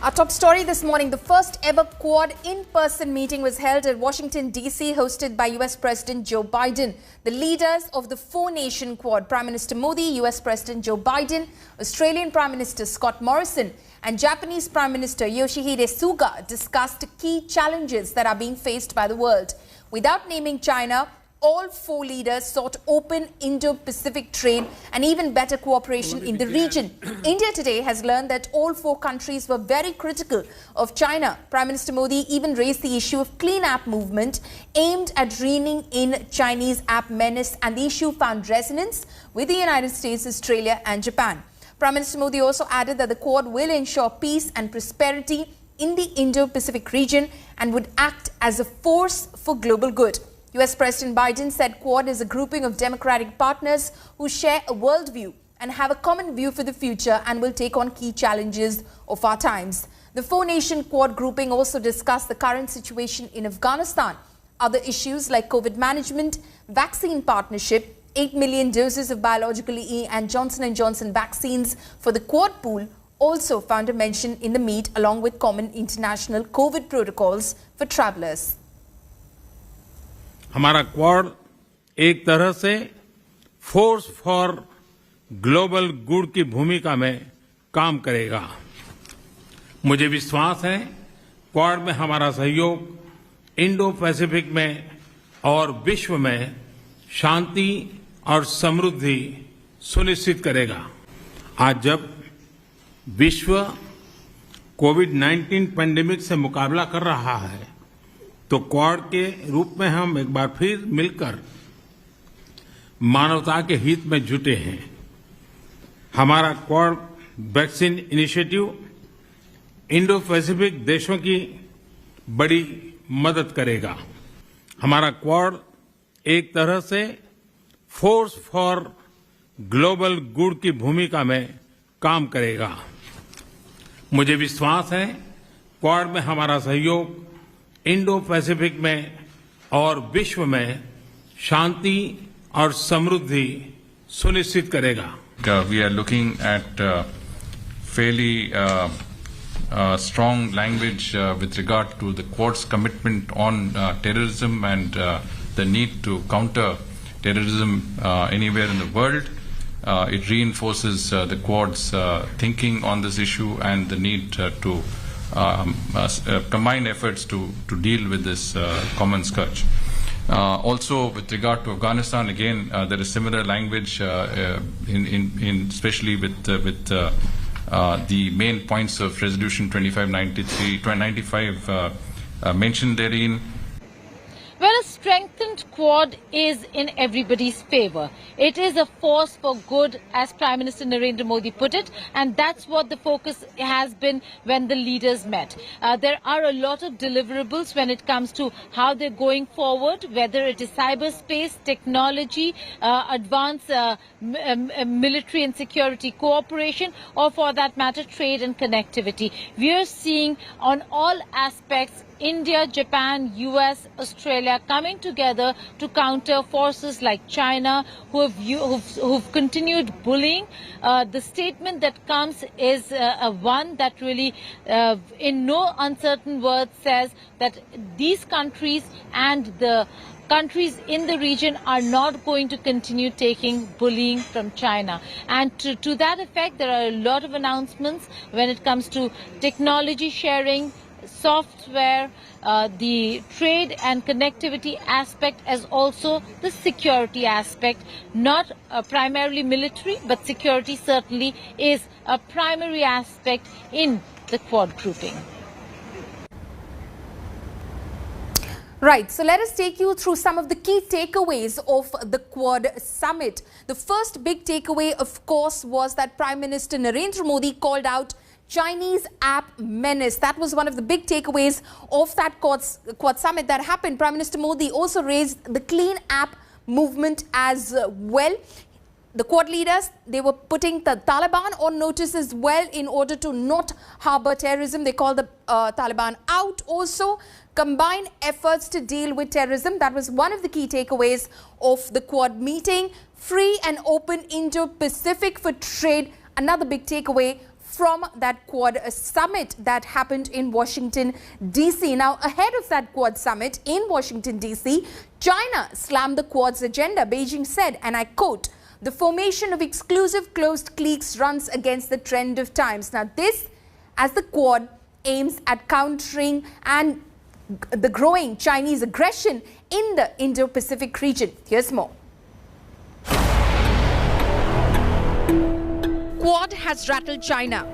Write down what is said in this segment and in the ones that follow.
Our top story this morning, the first ever Quad in-person meeting was held at Washington, D.C., hosted by US President Joe Biden. The leaders of the four-nation Quad, Prime Minister Modi, US President Joe Biden, Australian Prime Minister Scott Morrison, and Japanese Prime Minister Yoshihide Suga discussed key challenges that are being faced by the world. Without naming China, all four leaders sought open Indo-Pacific trade and even better cooperation in the region. India today has learned that all four countries were very critical of China. Prime Minister Modi even raised the issue of clean app movement aimed at reining in Chinese app Menace, and the issue found resonance with the United States, Australia and Japan. Prime Minister Modi also added that the Quad will ensure peace and prosperity in the Indo-Pacific region and would act as a force for global good. US President Biden said Quad is a grouping of democratic partners who share a worldview and have a common view for the future and will take on key challenges of our times. The four-nation Quad grouping also discussed the current situation in Afghanistan. Other issues like COVID management, vaccine partnership, 8 million doses of biological E and Johnson & Johnson vaccines for the Quad pool also found a mention in the meet, along with common international COVID protocols for travelers. हमारा quad एक तरह से force for global good की भूमिका में काम करेगा। मुझे विश्वास है क्वाड में हमारा सहयोग इंडो पैसिफिक में और विश्व में शांति और समृद्धि सुनिश्चित करेगा। आज जब विश्व कोविड-19 पैंडेमिक से मुकाबला कर रहा है, तो क्वाड के रूप में हम एक बार फिर मिलकर मानवता के हित में जुटे हैं। हमारा quad vaccine initiative Indo Pacific देशों की बड़ी मदद करेगा। हमारा क्वाड एक तरह से फोर्स फॉर ग्लोबल गुड की भूमिका में काम करेगा। मुझे विश्वास है क्वाड में हमारा सहयोग इंडो पैसिफिक में और विश्व में शांति और समृद्धि सुनिश्चित करेगा। We are looking at fairly strong language with regard to the Quad's commitment on terrorism and the need to counter terrorism anywhere in the world. It reinforces the Quad's thinking on this issue and the need to combine efforts to deal with this common scourge. Also, with regard to Afghanistan, again, there is similar language, especially with the main points of Resolution 2595 mentioned therein. Well, a strengthened Quad is in everybody's favor. It is a force for good, as Prime Minister Narendra Modi put it, and that's what the focus has been when the leaders met. There are a lot of deliverables when it comes to how they're going forward, whether it is cyberspace, technology, advanced military and security cooperation, or for that matter, trade and connectivity. We are seeing on all aspects India, Japan, US, Australia coming together to counter forces like China who've continued bullying. The statement that comes is one that really, in no uncertain words, says that these countries and the countries in the region are not going to continue taking bullying from China. And to that effect, there are a lot of announcements when it comes to technology sharing, software, the trade and connectivity aspect, as also the security aspect. Not primarily military, but security certainly is a primary aspect in the Quad grouping. Right, so let us take you through some of the key takeaways of the Quad summit. The first big takeaway, of course, was that Prime Minister Narendra Modi called out Chinese app menace. That was one of the big takeaways of that Quad summit that happened. Prime Minister Modi also raised the clean app movement as well. The Quad leaders, they were putting the Taliban on notice as well in order to not harbor terrorism. They called the Taliban out. Also, combine efforts to deal with terrorism. That was one of the key takeaways of the Quad meeting. Free and open Indo-Pacific for trade. Another big takeaway from that Quad summit that happened in Washington, D.C. Now, ahead of that Quad summit in Washington, D.C., China slammed the Quad's agenda. Beijing said, and I quote, "The formation of exclusive closed cliques runs against the trend of times." Now, this as the Quad aims at countering and the growing Chinese aggression in the Indo-Pacific region. Here's more. Quad has rattled China.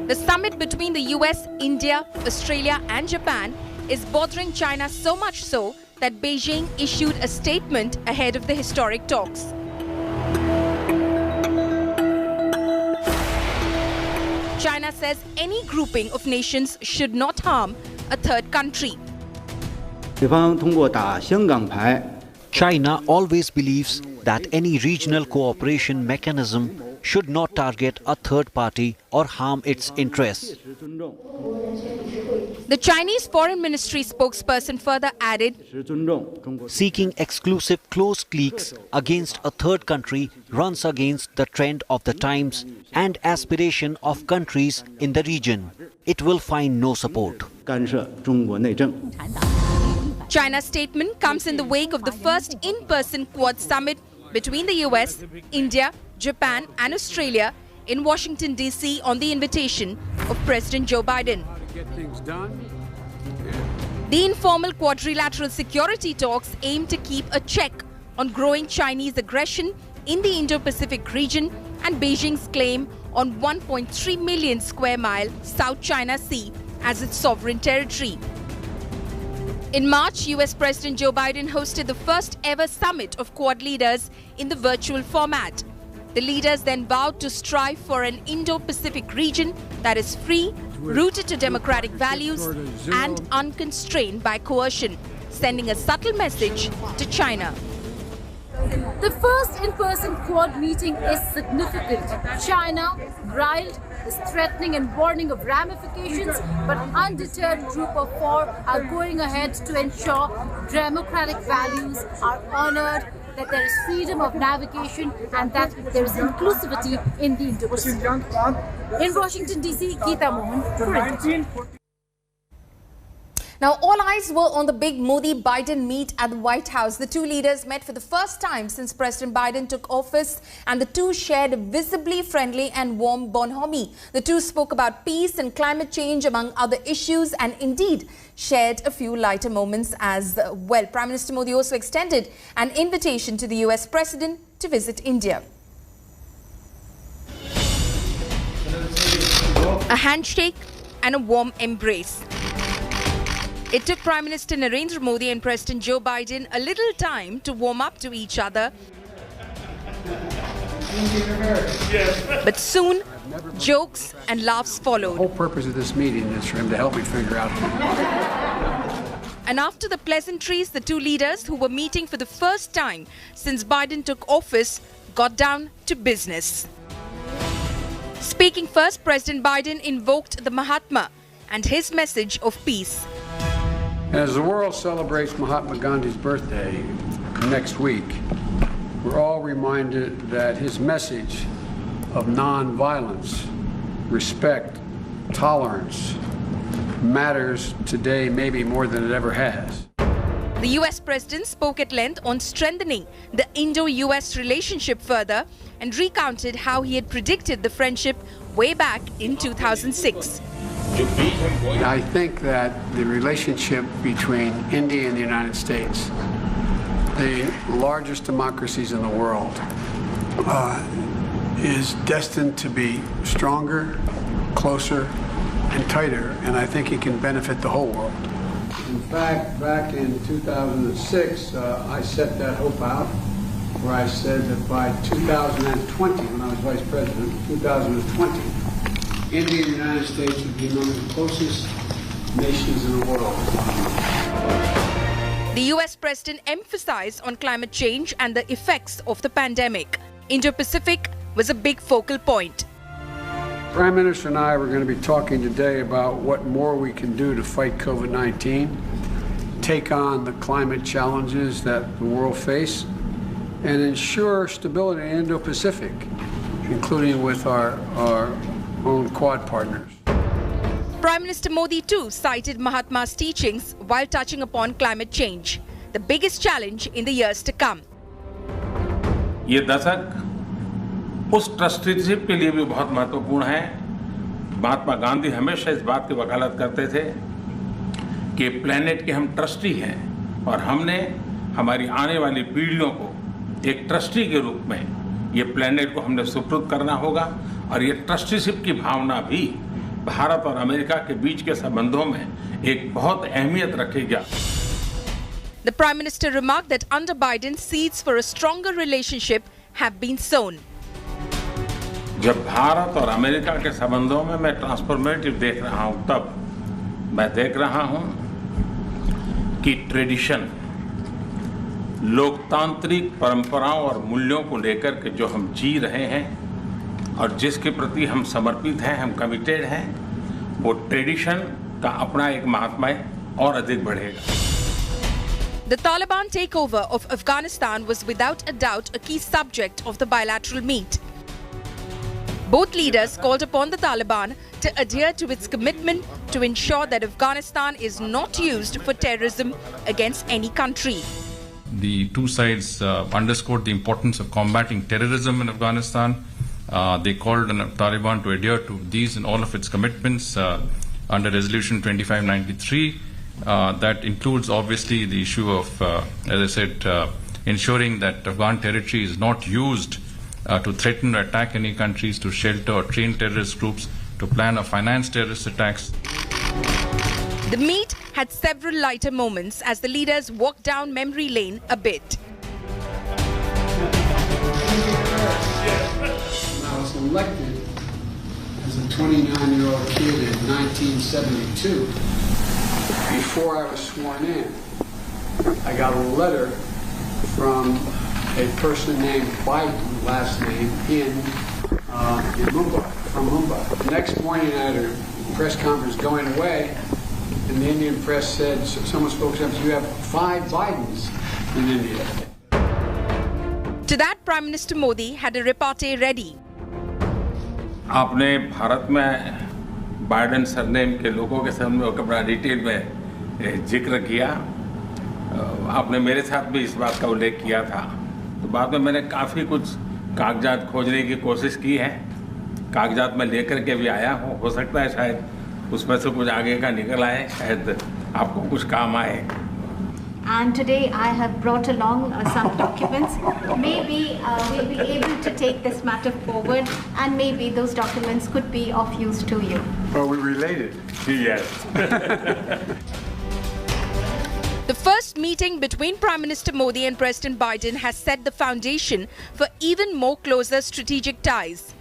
The summit between the US, India, Australia and Japan is bothering China so much so that Beijing issued a statement ahead of the historic talks. China says any grouping of nations should not harm a third country. China always believes that any regional cooperation mechanism should not target a third party or harm its interests. The Chinese Foreign Ministry spokesperson further added, "Seeking exclusive closed cliques against a third country runs against the trend of the times and aspiration of countries in the region. It will find no support." China's statement comes in the wake of the first in-person Quad summit between the US, India, Japan and Australia in Washington, D.C. on the invitation of President Joe Biden. The informal quadrilateral security talks aim to keep a check on growing Chinese aggression in the Indo-Pacific region and Beijing's claim on 1.3 million square mile South China Sea as its sovereign territory. In March, US President Joe Biden hosted the first ever summit of Quad leaders in the virtual format. The leaders then vowed to strive for an Indo-Pacific region that is free, rooted to democratic values and unconstrained by coercion, sending a subtle message to China. The first in-person Quad meeting is significant. China, riled, is threatening and warning of ramifications, but undeterred Group of Four are going ahead to ensure democratic values are honored, that there is freedom of navigation and that there is inclusivity in the Indo-Pacific. In Washington, D.C., Geeta Mohan for India. Now, all eyes were on the big Modi-Biden meet at the White House. The two leaders met for the first time since President Biden took office, and the two shared a visibly friendly and warm bonhomie. The two spoke about peace and climate change, among other issues, and indeed shared a few lighter moments as well. Prime Minister Modi also extended an invitation to the US President to visit India. A handshake and a warm embrace. It took Prime Minister Narendra Modi and President Joe Biden a little time to warm up to each other. But soon, jokes and laughs followed. The whole purpose of this meeting is for him to help me figure out. And after the pleasantries, the two leaders, who were meeting for the first time since Biden took office, got down to business. Speaking first, President Biden invoked the Mahatma and his message of peace. As the world celebrates Mahatma Gandhi's birthday next week, we're all reminded that his message of non-violence, respect, tolerance matters today maybe more than it ever has. The US President spoke at length on strengthening the Indo-US relationship further and recounted how he had predicted the friendship way back in 2006. I think that the relationship between India and the United States, the largest democracies in the world, is destined to be stronger, closer, and tighter, and I think it can benefit the whole world. In fact, back in 2006, I set that hope out, where I said that by 2020, when I was Vice President, 2020, India and the United States would be among the closest nations in the world. The US President emphasized on climate change and the effects of the pandemic. Indo-Pacific was a big focal point. Prime Minister and I were going to be talking today about what more we can do to fight COVID-19, take on the climate challenges that the world face, and ensure stability in Indo-Pacific. including with our own Quad partners. Prime Minister Modi too cited Mahatma's teachings while touching upon climate change, the biggest challenge in the years to come. ये दशक उस trusteeship के लिए भी बहुत महत्वपूर्ण है। महात्मा गांधी हमेशा इस बात की वकालत करते थे कि प्लेनेट के हम ट्रस्टी हैं और हमने हमारी आने वाली पीढ़ियों को एक ट्रस्टी के रूप में ये प्लेनेट को हमने सुपुर्द करना होगा और ये ट्रस्टीशिप की भावना भी भारत और अमेरिका के बीच के संबंधों में एक बहुत अहमियत रखेगा। The Prime Minister remarked that under Biden, seeds for a stronger relationship have been sown. जब भारत और अमेरिका के संबंधों में मैं ट्रांसफॉर्मेटिव देख रहा हूं, तब मैं देख रहा हूं कि ट्रेडिशन, लोकतांत्रिक परंपराओं और मूल्यों को लेकर के जो हम जी रहे हैं और जिसके प्रति हम समर्पित हैं, हम कमिटेड हैं, वो ट्रेडिशन का अपना एक महात्म्य और अधिक बढ़ेगा। The Taliban takeover of Afghanistan was without a doubt a key subject of the bilateral meet. Both leaders called upon the Taliban to adhere to its commitment to ensure that Afghanistan is not used for terrorism against any country. The two sides underscored the importance of combating terrorism in Afghanistan. They called on the Taliban to adhere to these and all of its commitments under Resolution 2593. That includes obviously the issue of, as I said, ensuring that Afghan territory is not used to threaten or attack any countries, to shelter or train terrorist groups, to plan or finance terrorist attacks. The meet had several lighter moments as the leaders walked down memory lane a bit. When I was elected as a 29-year-old kid in 1972, before I was sworn in, I got a letter from a person named Biden, last name, in Mumbai, from Mumbai. The next morning I had a press conference going away, and the Indian press said, someone spoke up, you have 5 Bidens in India. To that, Prime Minister Modi had a repartee ready. आपने भारत में Biden surname के लोगों के सामने बड़ा detail में जिक्र किया। आपने मेरे साथ भी इस बात का उल्लेख किया था। तो बाद में मैंने काफ़ी कुछ कागजात खोजने की कोशिश की है। कागजात में लेकर के भी आया हूँ। हो सकता है शायद उसमें से कुछ आगे का निकल आए, शायद आपको कुछ काम आए। And today I have brought along some documents. Maybe we'll be able to take this matter forward, and maybe those documents could be of use to you. Are we related? Yes. The first meeting between Prime Minister Modi and President Biden has set the foundation for even more closer strategic ties.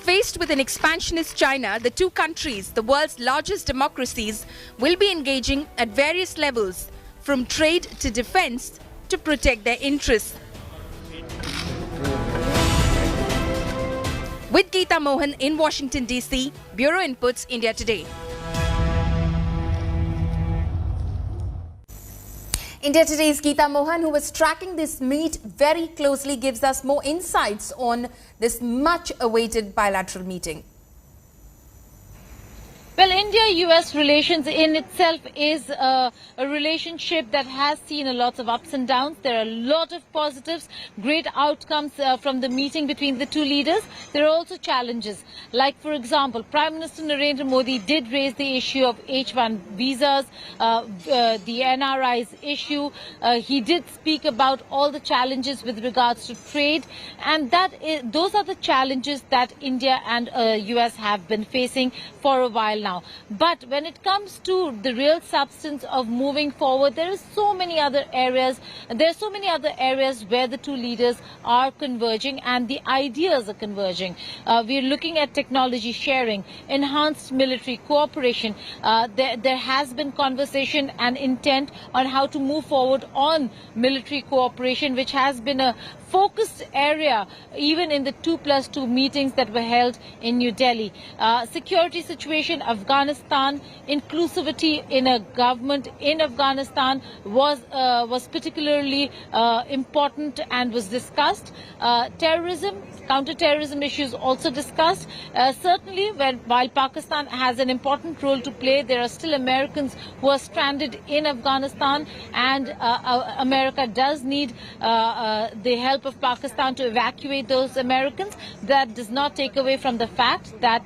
Faced with an expansionist China, the two countries, the world's largest democracies, will be engaging at various levels, from trade to defense, to protect their interests. With Geeta Mohan in Washington, D.C., Bureau Inputs, India Today. India Today's Geeta Mohan, who was tracking this meet very closely, gives us more insights on this much-awaited bilateral meeting. Well, India-US relations in itself is a relationship that has seen a lot of ups and downs. There are a lot of positives, great outcomes from the meeting between the two leaders. There are also challenges. Like, for example, Prime Minister Narendra Modi did raise the issue of H-1 visas, the NRI's issue. He did speak about all the challenges with regards to trade. And those are the challenges that India and US have been facing for a while now. But when it comes to the real substance of moving forward, there are so many other areas. There are so many other areas where the two leaders are converging and the ideas are converging. We are looking at technology sharing, enhanced military cooperation. There has been conversation and intent on how to move forward on military cooperation, which has been a focused area even in the 2+2 meetings that were held in New Delhi. Security situation, Afghanistan, inclusivity in a government in Afghanistan was particularly important and was discussed. Terrorism, counter-terrorism issues also discussed. Certainly, while Pakistan has an important role to play, there are still Americans who are stranded in Afghanistan, and America does need the help of Pakistan to evacuate those Americans. That does not take away from the fact that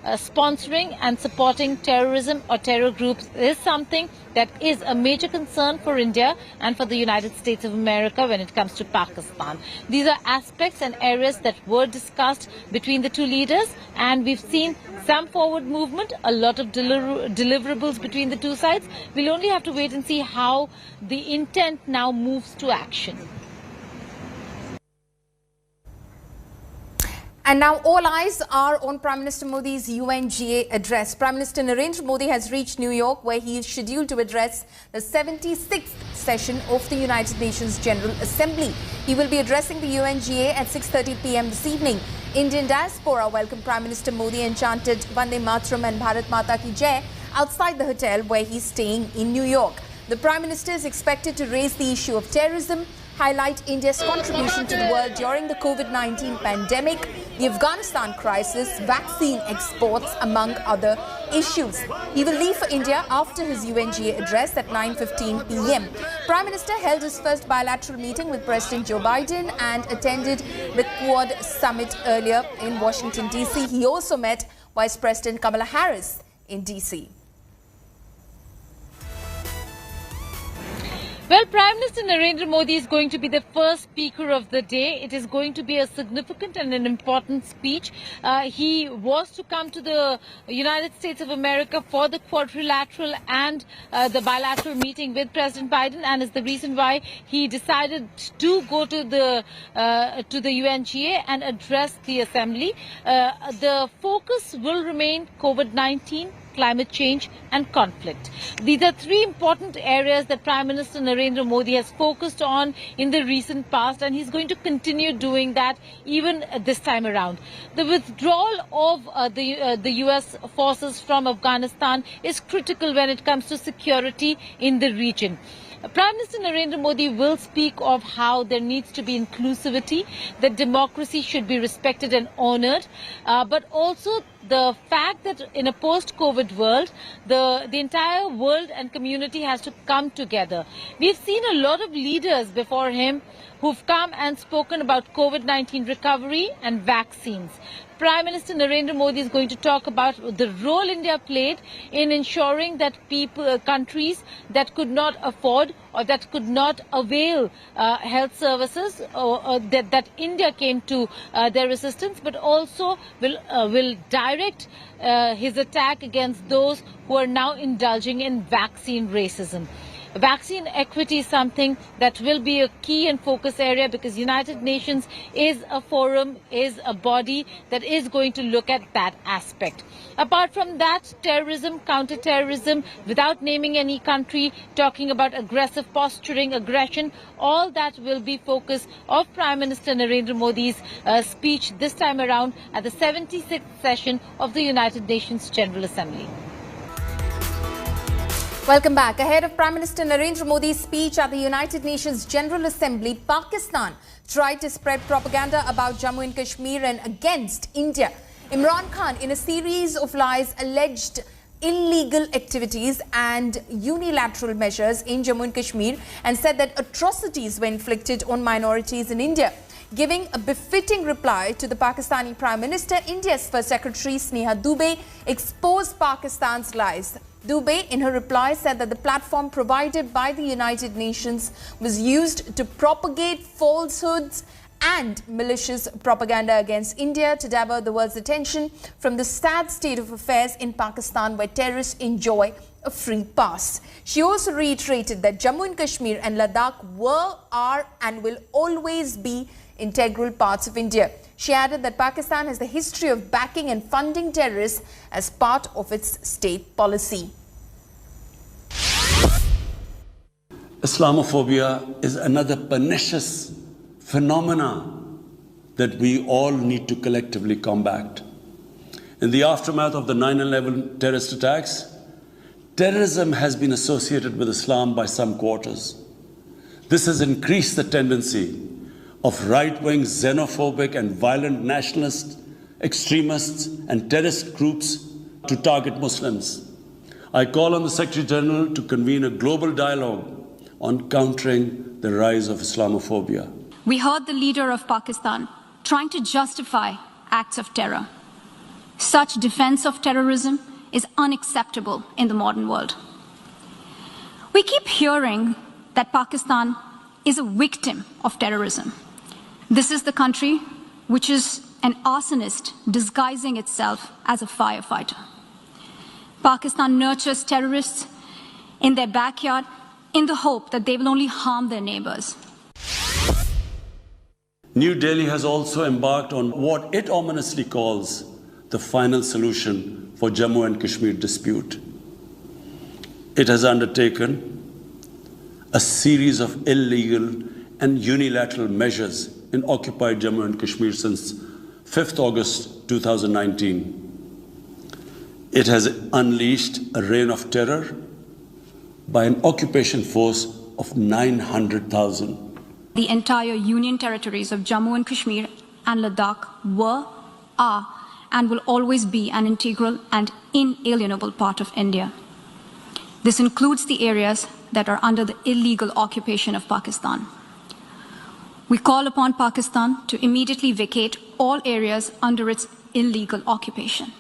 sponsoring and supporting terrorism or terror groups is something that is a major concern for India and for the United States of America when it comes to Pakistan. These are aspects and areas that were discussed between the two leaders, and we've seen some forward movement, a lot of deliverables between the two sides. We'll only have to wait and see how the intent now moves to action. And now all eyes are on Prime Minister Modi's UNGA address. Prime Minister Narendra Modi has reached New York, where he is scheduled to address the 76th session of the United Nations General Assembly. He will be addressing the UNGA at 6:30 p.m. this evening. Indian diaspora welcomed Prime Minister Modi and chanted Vande Mataram and Bharat Mata Ki Jai outside the hotel where he's staying in New York. The Prime Minister is expected to raise the issue of terrorism, highlight India's contribution to the world during the COVID-19 pandemic, the Afghanistan crisis, vaccine exports, among other issues. He will leave for India after his UNGA address at 9:15 p.m. Prime Minister held his first bilateral meeting with President Joe Biden and attended the Quad summit earlier in Washington, D.C. He also met Vice President Kamala Harris in D.C. Well, Prime Minister Narendra Modi is going to be the first speaker of the day. It is going to be a significant and an important speech. He was to come to the United States of America for the quadrilateral and the bilateral meeting with President Biden, and is the reason why he decided to go to the UNGA and address the assembly. The focus will remain COVID-19, climate change and conflict. These are three important areas that Prime Minister Narendra Modi has focused on in the recent past, and he's going to continue doing that even this time around. The withdrawal of the US forces from Afghanistan is critical when it comes to security in the region. Prime Minister Narendra Modi will speak of how there needs to be inclusivity, that democracy should be respected and honored, but also the fact that in a post-COVID world, the entire world and community has to come together. We've seen a lot of leaders before him who've come and spoken about COVID-19 recovery and vaccines. Prime Minister Narendra Modi is going to talk about the role India played in ensuring that countries that could not afford or that could not avail health services, or that India came to their assistance, but also will direct his attack against those who are now indulging in vaccine racism. Vaccine equity is something that will be a key and focus area, because United Nations is a forum, is a body that is going to look at that aspect. Apart from that, terrorism, counter-terrorism, without naming any country, talking about aggressive posturing, aggression, all that will be focus of Prime Minister Narendra Modi's speech this time around at the 76th session of the United Nations General Assembly. Welcome back. Ahead of Prime Minister Narendra Modi's speech at the United Nations General Assembly, Pakistan tried to spread propaganda about Jammu and Kashmir and against India. Imran Khan, in a series of lies, alleged illegal activities and unilateral measures in Jammu and Kashmir and said that atrocities were inflicted on minorities in India. Giving a befitting reply to the Pakistani Prime Minister, India's First Secretary Sneha Dubey exposed Pakistan's lies. Dubey, in her reply, said that the platform provided by the United Nations was used to propagate falsehoods and malicious propaganda against India to divert the world's attention from the sad state of affairs in Pakistan, where terrorists enjoy a free pass. She also reiterated that Jammu and Kashmir and Ladakh were, are and will always be integral parts of India. She added that Pakistan has the history of backing and funding terrorists as part of its state policy. Islamophobia is another pernicious phenomena that we all need to collectively combat. In the aftermath of the 9/11 terrorist attacks, terrorism has been associated with Islam by some quarters. This has increased the tendency of right-wing, xenophobic and violent nationalists, extremists and terrorist groups to target Muslims. I call on the Secretary General to convene a global dialogue on countering the rise of Islamophobia. We heard the leader of Pakistan trying to justify acts of terror. Such defense of terrorism is unacceptable in the modern world. We keep hearing that Pakistan is a victim of terrorism. This is the country which is an arsonist disguising itself as a firefighter. Pakistan nurtures terrorists in their backyard in the hope that they will only harm their neighbors. New Delhi has also embarked on what it ominously calls the final solution for Jammu and Kashmir dispute. It has undertaken a series of illegal and unilateral measures in occupied Jammu and Kashmir since 5th August 2019. It has unleashed a reign of terror by an occupation force of 900,000. The entire union territories of Jammu and Kashmir and Ladakh were, are, and will always be an integral and inalienable part of India. This includes the areas that are under the illegal occupation of Pakistan. We call upon Pakistan to immediately vacate all areas under its illegal occupation.